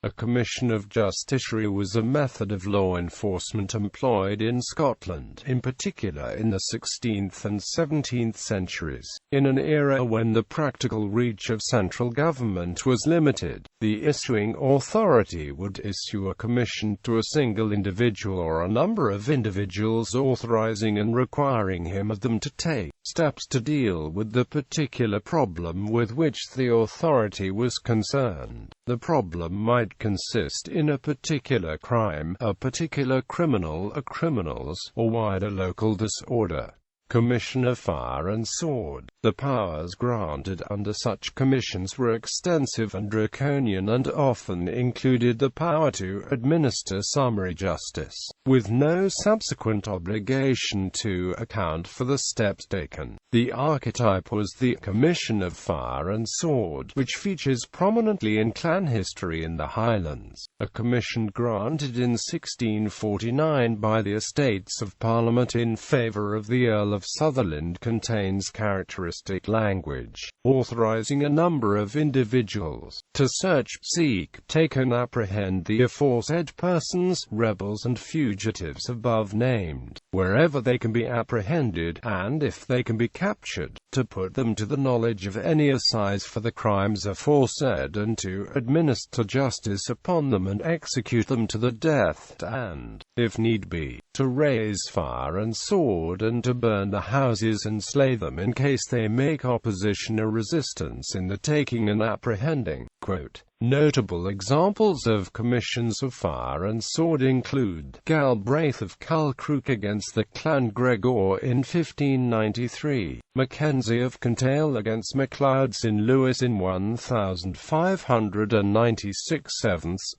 A commission of justiciary was a method of law enforcement employed in Scotland, in particular in the 16th and 17th centuries. In an era when the practical reach of central government was limited, the issuing authority would issue a commission to a single individual or a number of individuals, authorizing and requiring him or them to take steps to deal with the particular problem with which the authority was concerned. The problem might consist in a particular crime, a particular criminal, or criminals, or wider local disorder. Commission of Fire and Sword. The powers granted under such commissions were extensive and draconian, and often included the power to administer summary justice, with no subsequent obligation to account for the steps taken. The archetype was the Commission of Fire and Sword, which features prominently in clan history in the Highlands. A commission granted in 1649 by the Estates of Parliament in favour of the Earl of Sutherland contains characteristic language, authorizing a number of individuals to search, seek, take and apprehend the aforesaid persons, rebels and fugitives above named, wherever they can be apprehended, and if they can be captured, to put them to the knowledge of any assize for the crimes aforesaid, and to administer justice upon them and execute them to the death, and, if need be, to raise fire and sword, and to burn the houses and slay them in case they make opposition or resistance in the taking and apprehending. Quote, notable examples of commissions of fire and sword include Galbraith of Culcrook against the Clan Gregor in 1593, Mackenzie of Kintail against MacLeod's in Lewis in 1596,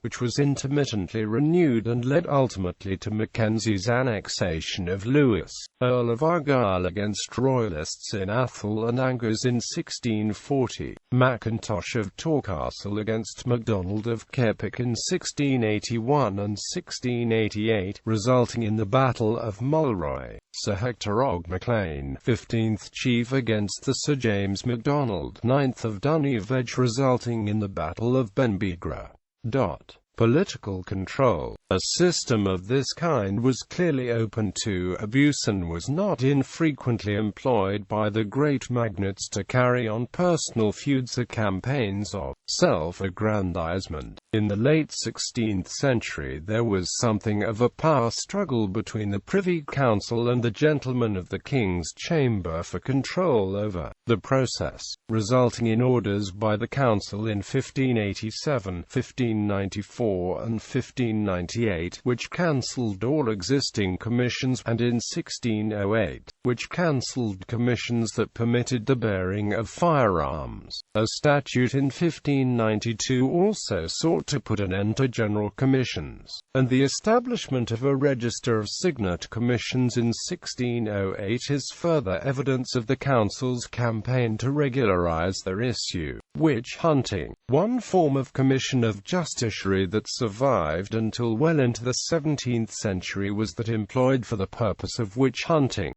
which was intermittently renewed and led ultimately to Mackenzie's annexation of Lewis, Earl of Argyll against Royalists in Athol and Angers in 1640, Mackintosh of Torcastle against MacDonald of Keppoch in 1681 and 1688, resulting in the Battle of Mulroy. Sir Hector Og MacLean, 15th Chief against the Sir James MacDonald, 9th of Duniveg, resulting in the Battle of Benbegra. Political control. A system of this kind was clearly open to abuse and was not infrequently employed by the great magnates to carry on personal feuds or campaigns of self-aggrandizement. In the late 16th century there was something of a power struggle between the Privy Council and the gentlemen of the King's Chamber for control over the process, resulting in orders by the Council in 1587, 1594 and 1598, which cancelled all existing commissions, and in 1608, which cancelled commissions that permitted the bearing of firearms. A statute in 1592 also sought to put an end to general commissions, and the establishment of a register of signet commissions in 1608 is further evidence of the Council's campaign to regularize their issue. Witch hunting. One form of commission of justiciary that survived until well into the 17th century was that employed for the purpose of witch hunting.